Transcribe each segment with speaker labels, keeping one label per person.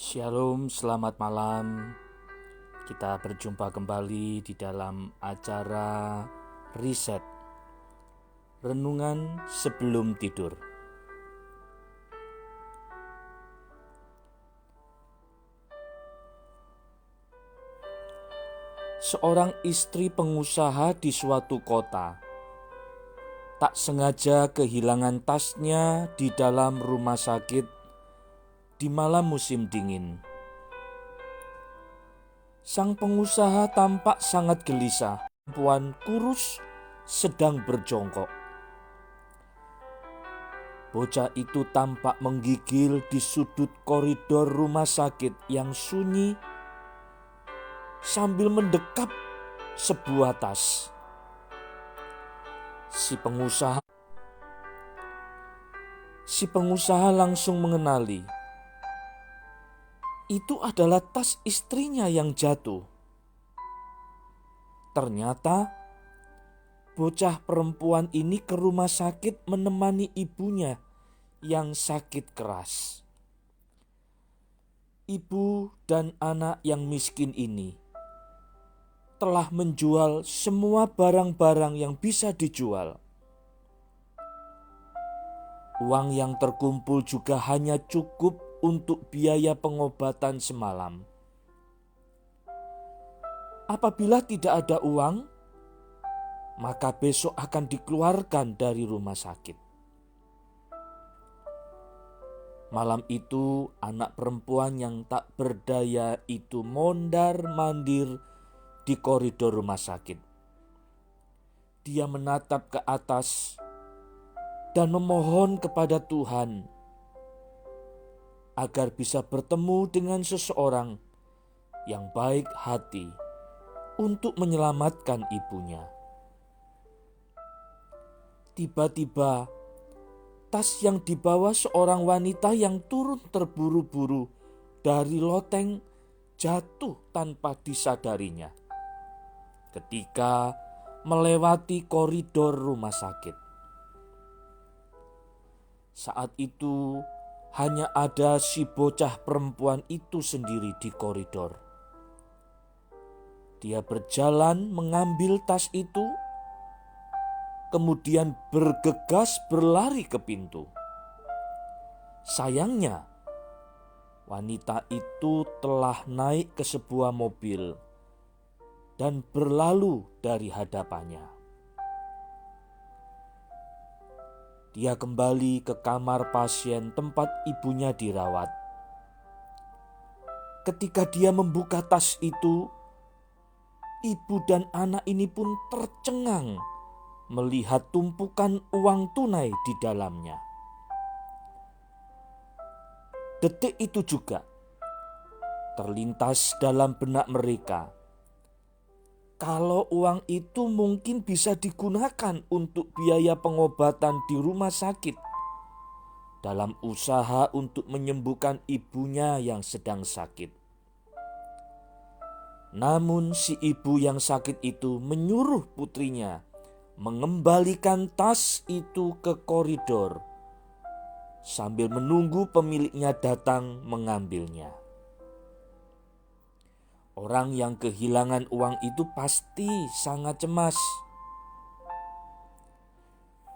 Speaker 1: Shalom, selamat malam. Kita berjumpa kembali di dalam acara Riset Renungan Sebelum Tidur. Seorang istri pengusaha di suatu kota tak sengaja kehilangan tasnya di dalam rumah sakit di malam musim dingin. Sang pengusaha tampak sangat gelisah. Perempuan kurus sedang berjongkok. Bocah itu tampak menggigil di sudut koridor rumah sakit yang sunyi sambil mendekap sebuah tas. Si pengusaha langsung mengenali itu adalah tas istrinya yang jatuh. Ternyata bocah perempuan ini ke rumah sakit menemani ibunya yang sakit keras. Ibu dan anak yang miskin ini telah menjual semua barang-barang yang bisa dijual. Uang yang terkumpul juga hanya cukup untuk biaya pengobatan semalam. Apabila tidak ada uang, maka besok akan dikeluarkan dari rumah sakit. Malam itu anak perempuan yang tak berdaya itu mondar-mandir di koridor rumah sakit. Dia menatap ke atas dan memohon kepada Tuhan agar bisa bertemu dengan seseorang yang baik hati untuk menyelamatkan ibunya. Tiba-tiba, tas yang dibawa seorang wanita yang turun terburu-buru dari loteng jatuh tanpa disadarinya ketika melewati koridor rumah sakit. Saat itu hanya ada si bocah perempuan itu sendiri di koridor. Dia berjalan mengambil tas itu, kemudian bergegas berlari ke pintu. Sayangnya, wanita itu telah naik ke sebuah mobil dan berlalu dari hadapannya. Dia kembali ke kamar pasien tempat ibunya dirawat. Ketika dia membuka tas itu, ibu dan anak ini pun tercengang melihat tumpukan uang tunai di dalamnya. Detik itu juga terlintas dalam benak mereka, kalau uang itu mungkin bisa digunakan untuk biaya pengobatan di rumah sakit dalam usaha untuk menyembuhkan ibunya yang sedang sakit. Namun si ibu yang sakit itu menyuruh putrinya mengembalikan tas itu ke koridor sambil menunggu pemiliknya datang mengambilnya. Orang yang kehilangan uang itu pasti sangat cemas.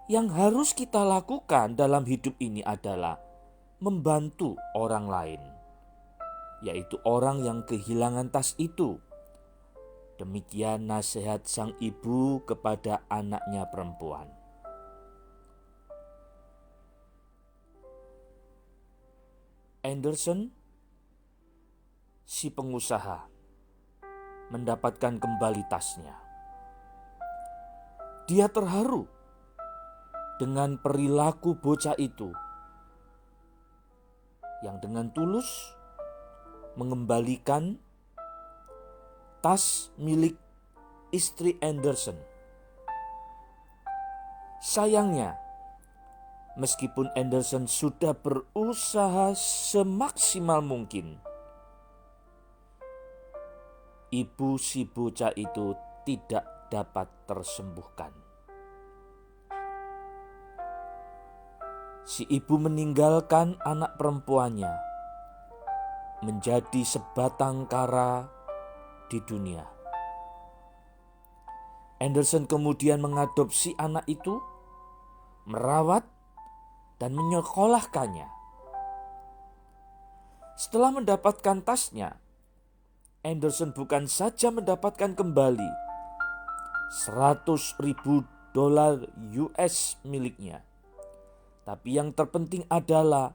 Speaker 1: Yang harus kita lakukan dalam hidup ini adalah membantu orang lain, yaitu orang yang kehilangan tas itu. Demikian nasihat sang ibu kepada anaknya perempuan. Anderson, si pengusaha, mendapatkan kembali tasnya. Dia terharu dengan perilaku bocah itu yang dengan tulus mengembalikan tas milik istri Anderson. Sayangnya, meskipun Anderson sudah berusaha semaksimal mungkin, ibu si bocah itu tidak dapat tersembuhkan. Si ibu meninggalkan anak perempuannya menjadi sebatang kara di dunia. Anderson kemudian mengadopsi anak itu, merawat dan menyekolahkannya. Setelah mendapatkan tasnya, Anderson bukan saja mendapatkan kembali $100.000 US miliknya, tapi yang terpenting adalah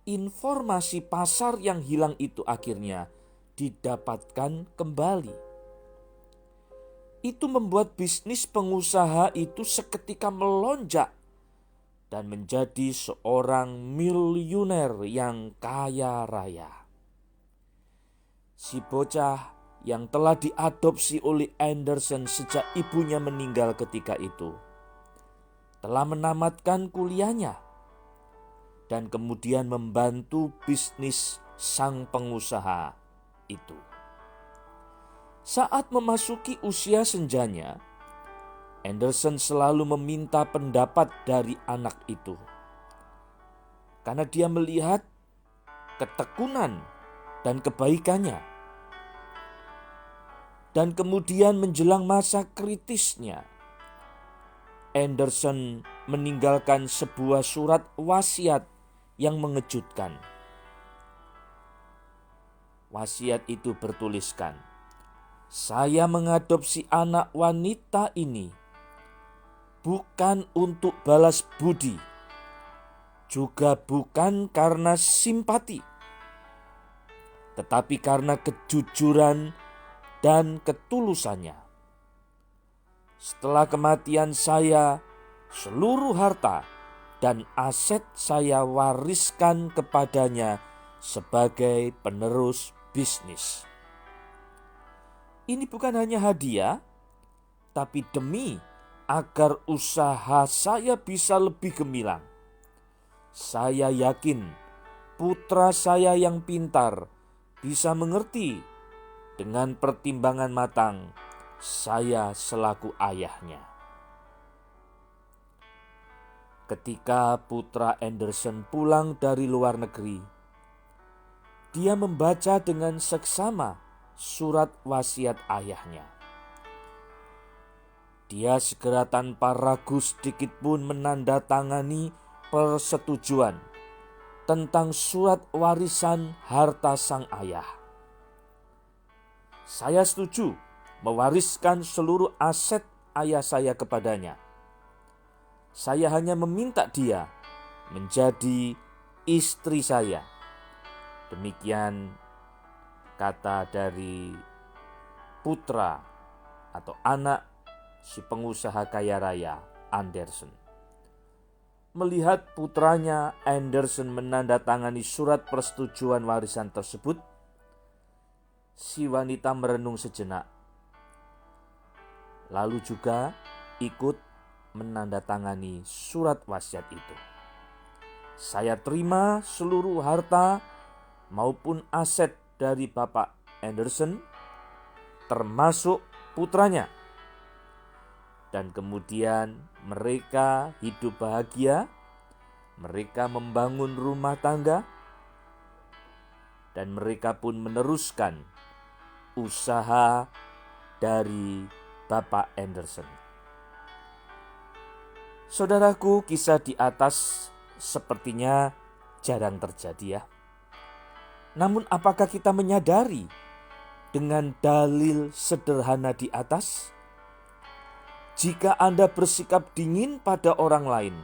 Speaker 1: informasi pasar yang hilang itu akhirnya didapatkan kembali. Itu membuat bisnis pengusaha itu seketika melonjak dan menjadi seorang miliuner yang kaya raya. Si bocah yang telah diadopsi oleh Anderson sejak ibunya meninggal ketika itu telah menamatkan kuliahnya dan kemudian membantu bisnis sang pengusaha itu. Saat memasuki usia senjanya, Anderson selalu meminta pendapat dari anak itu, karena dia melihat ketekunan dan kebaikannya. Dan kemudian menjelang masa kritisnya, Anderson meninggalkan sebuah surat wasiat yang mengejutkan. Wasiat itu bertuliskan, "Saya mengadopsi anak wanita ini bukan untuk balas budi, juga bukan karena simpati, tetapi karena kejujuran dan ketulusannya. Setelah kematian saya, seluruh harta dan aset saya wariskan kepadanya sebagai penerus bisnis." Ini bukan hanya hadiah, tapi demi agar usaha saya bisa lebih gemilang. Saya yakin putra saya yang pintar bisa mengerti dengan pertimbangan matang saya selaku ayahnya. Ketika putra Anderson pulang dari luar negeri, dia membaca dengan seksama surat wasiat ayahnya. Dia segera tanpa ragu sedikit pun menandatangani persetujuan tentang surat warisan harta sang ayah. "Saya setuju mewariskan seluruh aset ayah saya kepadanya. Saya hanya meminta dia menjadi istri saya." Demikian kata dari putra atau anak si pengusaha kaya raya Anderson. Melihat putranya Anderson menandatangani surat persetujuan warisan tersebut, si wanita merenung sejenak, lalu juga ikut menandatangani surat wasiat itu. "Saya terima seluruh harta maupun aset dari Bapak Anderson, termasuk putranya." Dan kemudian mereka hidup bahagia, mereka membangun rumah tangga, dan mereka pun meneruskan usaha dari Bapak Anderson. Saudaraku, kisah di atas sepertinya jarang terjadi ya. Namun apakah kita menyadari dengan dalil sederhana di atas? Jika Anda bersikap dingin pada orang lain,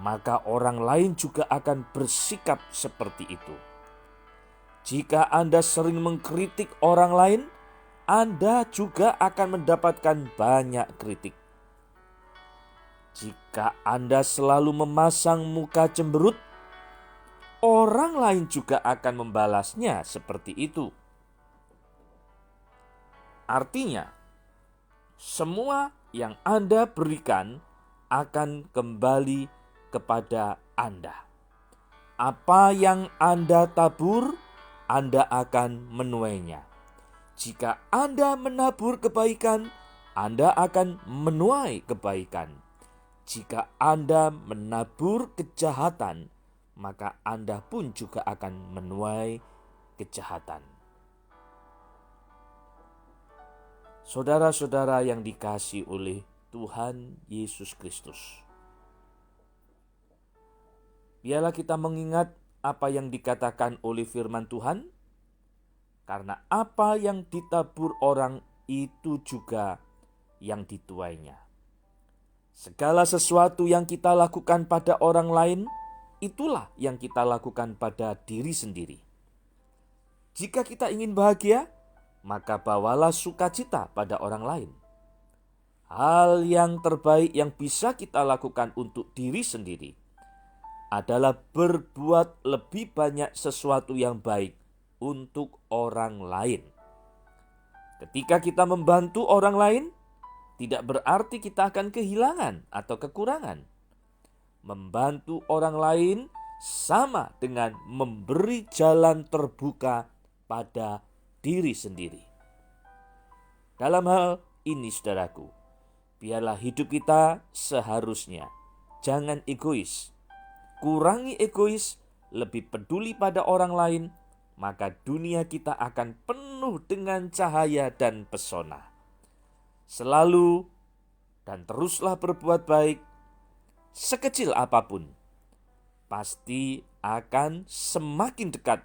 Speaker 1: maka orang lain juga akan bersikap seperti itu. Jika Anda sering mengkritik orang lain, Anda juga akan mendapatkan banyak kritik. Jika Anda selalu memasang muka cemberut, orang lain juga akan membalasnya seperti itu. Artinya, semua yang Anda berikan akan kembali kepada Anda. Apa yang Anda tabur, Anda akan menuainya. Jika Anda menabur kebaikan, Anda akan menuai kebaikan. Jika Anda menabur kejahatan, maka Anda pun juga akan menuai kejahatan. Saudara-saudara yang dikasihi oleh Tuhan Yesus Kristus, biarlah kita mengingat apa yang dikatakan oleh firman Tuhan, karena apa yang ditabur orang itu juga yang dituainya. Segala sesuatu yang kita lakukan pada orang lain, itulah yang kita lakukan pada diri sendiri. Jika kita ingin bahagia, maka bawalah sukacita pada orang lain. Hal yang terbaik yang bisa kita lakukan untuk diri sendiri adalah berbuat lebih banyak sesuatu yang baik untuk orang lain. Ketika kita membantu orang lain, tidak berarti kita akan kehilangan atau kekurangan. Membantu orang lain sama dengan memberi jalan terbuka pada diri sendiri. Dalam hal ini, saudaraku, biarlah hidup kita seharusnya jangan egois. Kurangi egois, lebih peduli pada orang lain, maka dunia kita akan penuh dengan cahaya dan pesona. Selalu dan teruslah berbuat baik, sekecil apapun, pasti akan semakin dekat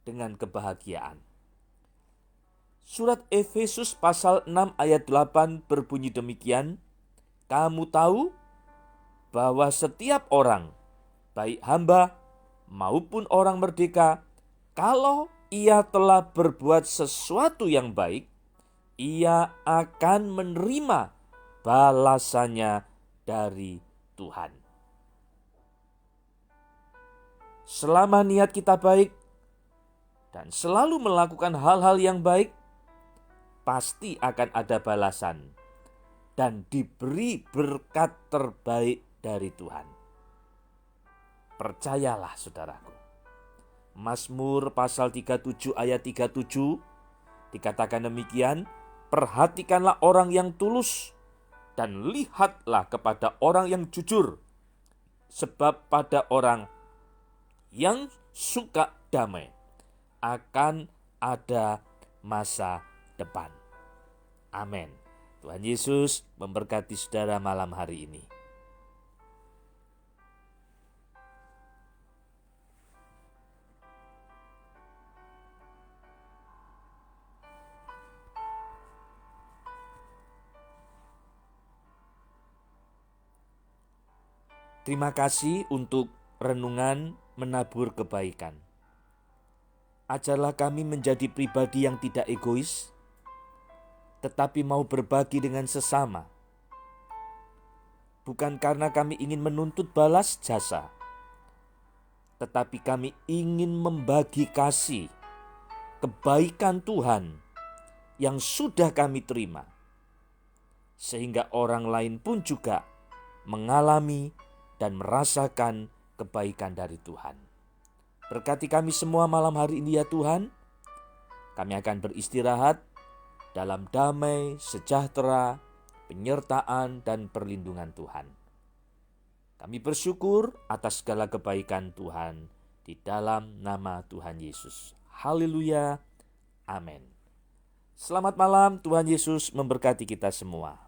Speaker 1: dengan kebahagiaan. Surat Efesus pasal 6 ayat 8 berbunyi demikian, kamu tahu bahwa setiap orang, baik hamba maupun orang merdeka, kalau ia telah berbuat sesuatu yang baik, ia akan menerima balasannya dari Tuhan. Selama niat kita baik dan selalu melakukan hal-hal yang baik, pasti akan ada balasan dan diberi berkat terbaik dari Tuhan. Percayalah, saudaraku. Mazmur pasal 37 ayat 37 dikatakan demikian, perhatikanlah orang yang tulus dan lihatlah kepada orang yang jujur, sebab pada orang yang suka damai akan ada masa depan. Amin. Tuhan Yesus memberkati saudara malam hari ini. Terima kasih untuk renungan menabur kebaikan. Ajarlah kami menjadi pribadi yang tidak egois, tetapi mau berbagi dengan sesama. Bukan karena kami ingin menuntut balas jasa, tetapi kami ingin membagi kasih, kebaikan Tuhan yang sudah kami terima, sehingga orang lain pun juga mengalami dan merasakan kebaikan dari Tuhan. Berkati kami semua malam hari ini ya Tuhan. Kami akan beristirahat dalam damai, sejahtera, penyertaan dan perlindungan Tuhan. Kami bersyukur atas segala kebaikan Tuhan di dalam nama Tuhan Yesus. Haleluya. Amin. Selamat malam, Tuhan Yesus memberkati kita semua.